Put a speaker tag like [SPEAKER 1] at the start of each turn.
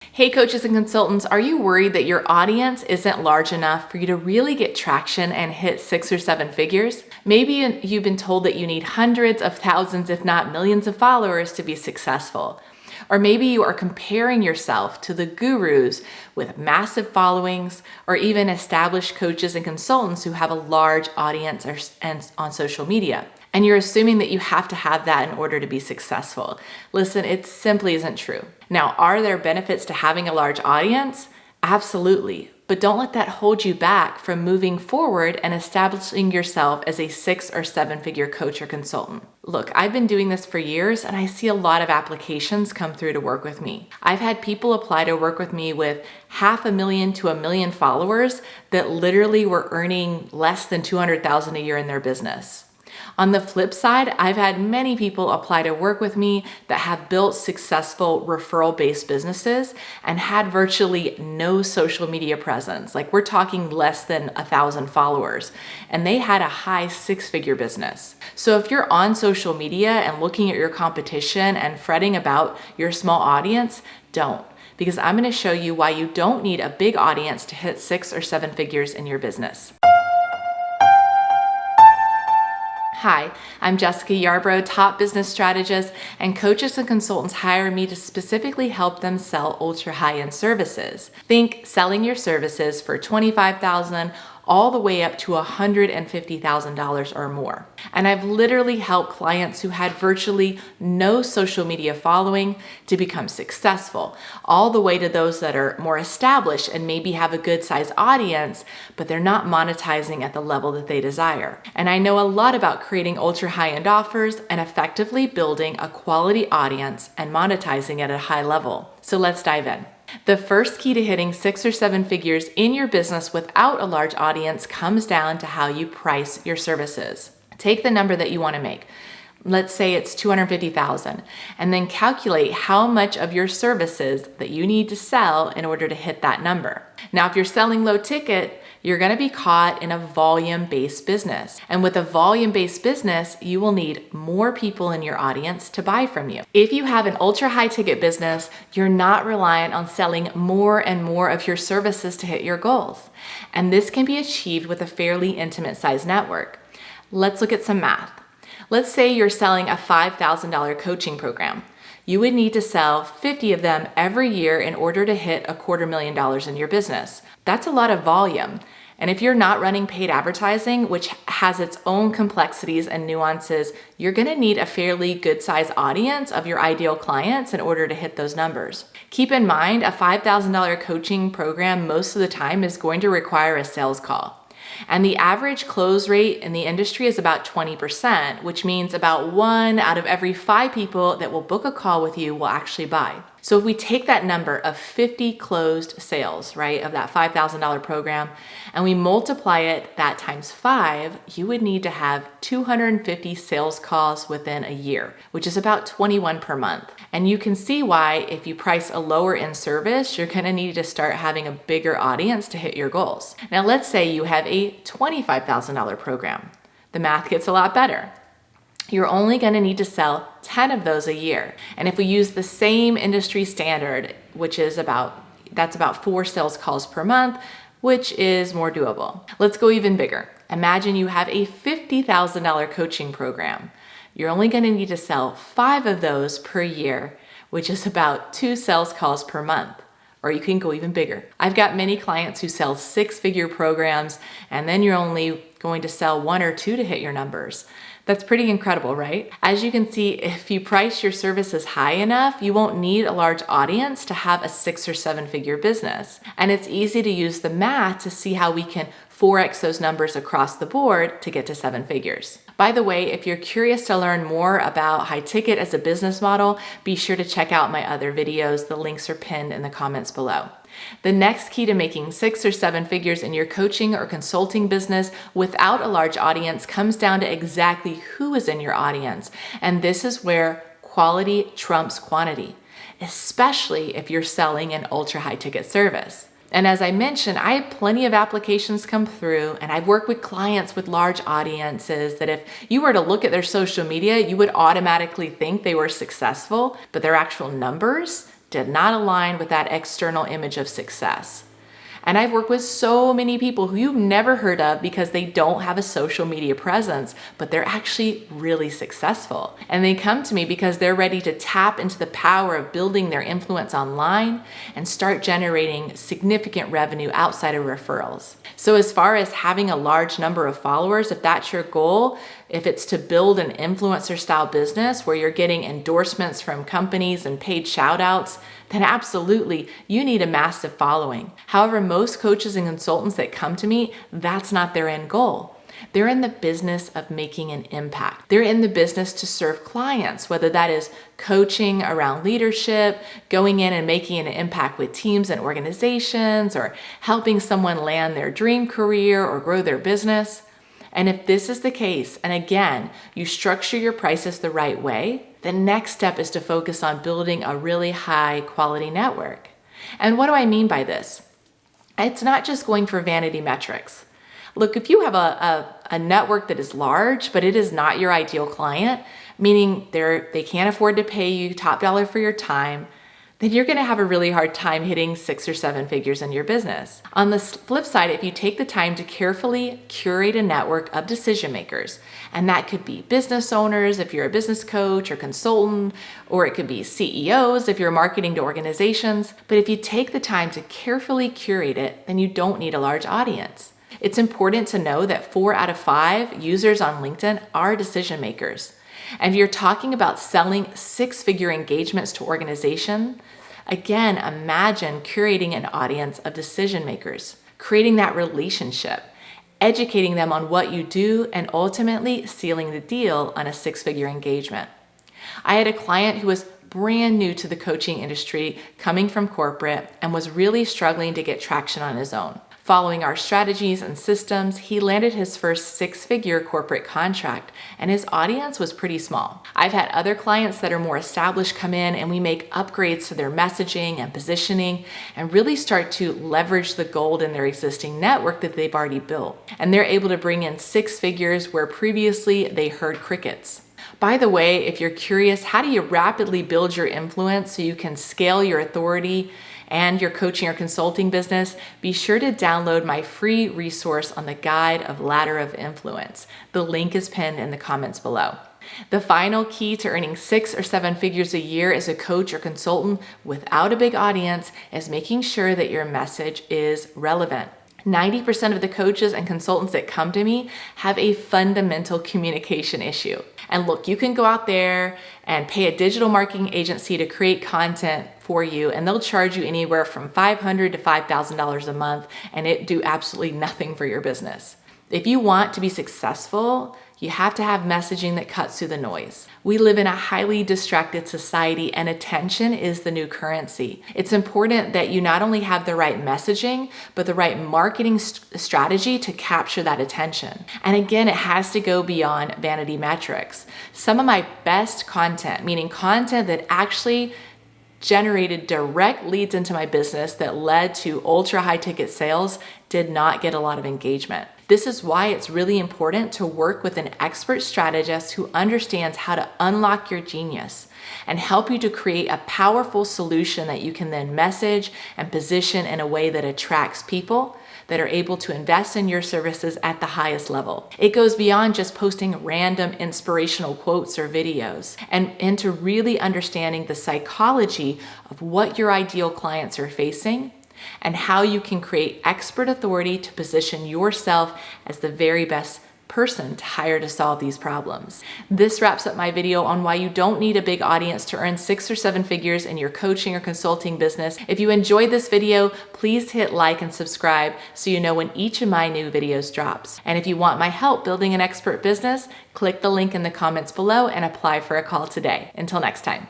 [SPEAKER 1] Hey coaches and consultants, are you worried that your audience isn't large enough for you to really get traction and hit 6 or 7 figures? Maybe you've been told that you need hundreds of thousands, if not millions of followers to be successful. Or maybe you are comparing yourself to the gurus with massive followings or even established coaches and consultants who have a large audience on social media. And you're assuming that you have to have that in order to be successful. Listen, it simply isn't true. Now, are there benefits to having a large audience? Absolutely. But don't let that hold you back from moving forward and establishing yourself as a 6 or 7 figure coach or consultant. Look, I've been doing this for years and I see a lot of applications come through to work with me. I've had people apply to work with me with 500,000 to 1 million followers that literally were earning less than $200,000 a year in their business. On the flip side, I've had many people apply to work with me that have built successful referral-based businesses and had virtually no social media presence. Like we're talking less than 1,000 followers, and they had a high 6-figure business. So if you're on social media and looking at your competition and fretting about your small audience, don't. Because I'm going to show you why you don't need a big audience to hit 6 or 7 figures in your business. Hi, I'm Jessica Yarbrough, top business strategist, and coaches and consultants hire me to specifically help them sell ultra high-end services. Think selling your services for $25,000 all the way up to $150,000 or more. And I've literally helped clients who had virtually no social media following to become successful, all the way to those that are more established and maybe have a good size audience, but they're not monetizing at the level that they desire. And I know a lot about creating ultra high-end offers and effectively building a quality audience and monetizing at a high level. So let's dive in. The first key to hitting 6 or 7 figures in your business without a large audience comes down to how you price your services. Take the number that you want to make. Let's say it's $250,000, and then calculate how much of your services that you need to sell in order to hit that number. Now, if you're selling low ticket, you're going to be caught in a volume-based business. And with a volume-based business, you will need more people in your audience to buy from you. If you have an ultra high ticket business, you're not reliant on selling more and more of your services to hit your goals. And this can be achieved with a fairly intimate size network. Let's look at some math. Let's say you're selling a $5,000 coaching program. You would need to sell 50 of them every year in order to hit $250,000 in your business. That's a lot of volume. And if you're not running paid advertising, which has its own complexities and nuances, you're gonna need a fairly good size audience of your ideal clients in order to hit those numbers. Keep in mind, a $5,000 coaching program most of the time is going to require a sales call. And the average close rate in the industry is about 20%, which means about 1 out of every 5 people that will book a call with you will actually buy. So if we take that number of 50 closed sales, right, of that $5,000 program, and we multiply it that times 5, you would need to have 250 sales calls within a year, which is about 21 per month. And you can see why if you price a lower end service, you're gonna need to start having a bigger audience to hit your goals. Now let's say you have a $25,000 program. The math gets a lot better. You're only going to need to sell 10 of those a year. And if we use the same industry standard, which is that's about 4 sales calls per month, which is more doable. Let's go even bigger. Imagine you have a $50,000 coaching program. You're only going to need to sell 5 of those per year, which is about 2 sales calls per month. Or you can go even bigger. I've got many clients who sell 6-figure programs, and then you're only going to sell 1 or 2 to hit your numbers. That's pretty incredible, right? As you can see, if you price your services high enough, you won't need a large audience to have a 6 or 7 figure business. And it's easy to use the math to see how we can 4x those numbers across the board to get to 7 figures. By the way, if you're curious to learn more about high ticket as a business model, be sure to check out my other videos. The links are pinned in the comments below. The next key to making 6 or 7 figures in your coaching or consulting business without a large audience comes down to exactly who is in your audience. And this is where quality trumps quantity, especially if you're selling an ultra high ticket service. And as I mentioned, I have plenty of applications come through, and I've worked with clients with large audiences that if you were to look at their social media, you would automatically think they were successful, but their actual numbers did not align with that external image of success. And I've worked with so many people who you've never heard of because they don't have a social media presence, but they're actually really successful. And they come to me because they're ready to tap into the power of building their influence online and start generating significant revenue outside of referrals. So as far as having a large number of followers, if that's your goal, if it's to build an influencer style business where you're getting endorsements from companies and paid shout outs, then absolutely, you need a massive following. However, most coaches and consultants that come to me, that's not their end goal. They're in the business of making an impact. They're in the business to serve clients, whether that is coaching around leadership, going in and making an impact with teams and organizations, or helping someone land their dream career or grow their business. And if this is the case, and again, you structure your prices the right way, the next step is to focus on building a really high quality network. And what do I mean by this? It's not just going for vanity metrics. Look, if you have a network that is large, but it is not your ideal client, meaning they can't afford to pay you top dollar for your time, then you're going to have a really hard time hitting 6 or 7 figures in your business. On the flip side, if you take the time to carefully curate a network of decision makers, and that could be business owners if you're a business coach or consultant, or it could be CEOs if you're marketing to organizations, but if you take the time to carefully curate it, then you don't need a large audience. It's important to know that 4 out of 5 users on LinkedIn are decision makers. And if you're talking about selling 6-figure engagements to organization, again, imagine curating an audience of decision makers, creating that relationship, educating them on what you do, and ultimately sealing the deal on a 6-figure engagement. I had a client who was brand new to the coaching industry, coming from corporate, and was really struggling to get traction on his own. Following our strategies and systems, he landed his first 6-figure corporate contract, and his audience was pretty small. I've had other clients that are more established come in, and we make upgrades to their messaging and positioning and really start to leverage the gold in their existing network that they've already built. And they're able to bring in 6 figures where previously they heard crickets. By the way, if you're curious, how do you rapidly build your influence so you can scale your authority and your coaching or consulting business, be sure to download my free resource on the guide of ladder of influence. The link is pinned in the comments below. The final key to earning 6 or 7 figures a year as a coach or consultant without a big audience is making sure that your message is relevant. 90% of the coaches and consultants that come to me have a fundamental communication issue. And look, you can go out there and pay a digital marketing agency to create content for you, and they'll charge you anywhere from $500 to $5,000 a month, and it do absolutely nothing for your business. If you want to be successful, you have to have messaging that cuts through the noise. We live in a highly distracted society, and attention is the new currency. It's important that you not only have the right messaging, but the right marketing strategy to capture that attention. And again, it has to go beyond vanity metrics. Some of my best content, meaning content that actually generated direct leads into my business that led to ultra high ticket sales, did not get a lot of engagement. This is why it's really important to work with an expert strategist who understands how to unlock your genius and help you to create a powerful solution that you can then message and position in a way that attracts people that are able to invest in your services at the highest level. It goes beyond just posting random inspirational quotes or videos and into really understanding the psychology of what your ideal clients are facing and how you can create expert authority to position yourself as the very best person to hire to solve these problems. This wraps up my video on why you don't need a big audience to earn 6 or 7 figures in your coaching or consulting business. If you enjoyed this video, please hit like and subscribe so you know when each of my new videos drops. And if you want my help building an expert business, click the link in the comments below and apply for a call today. Until next time.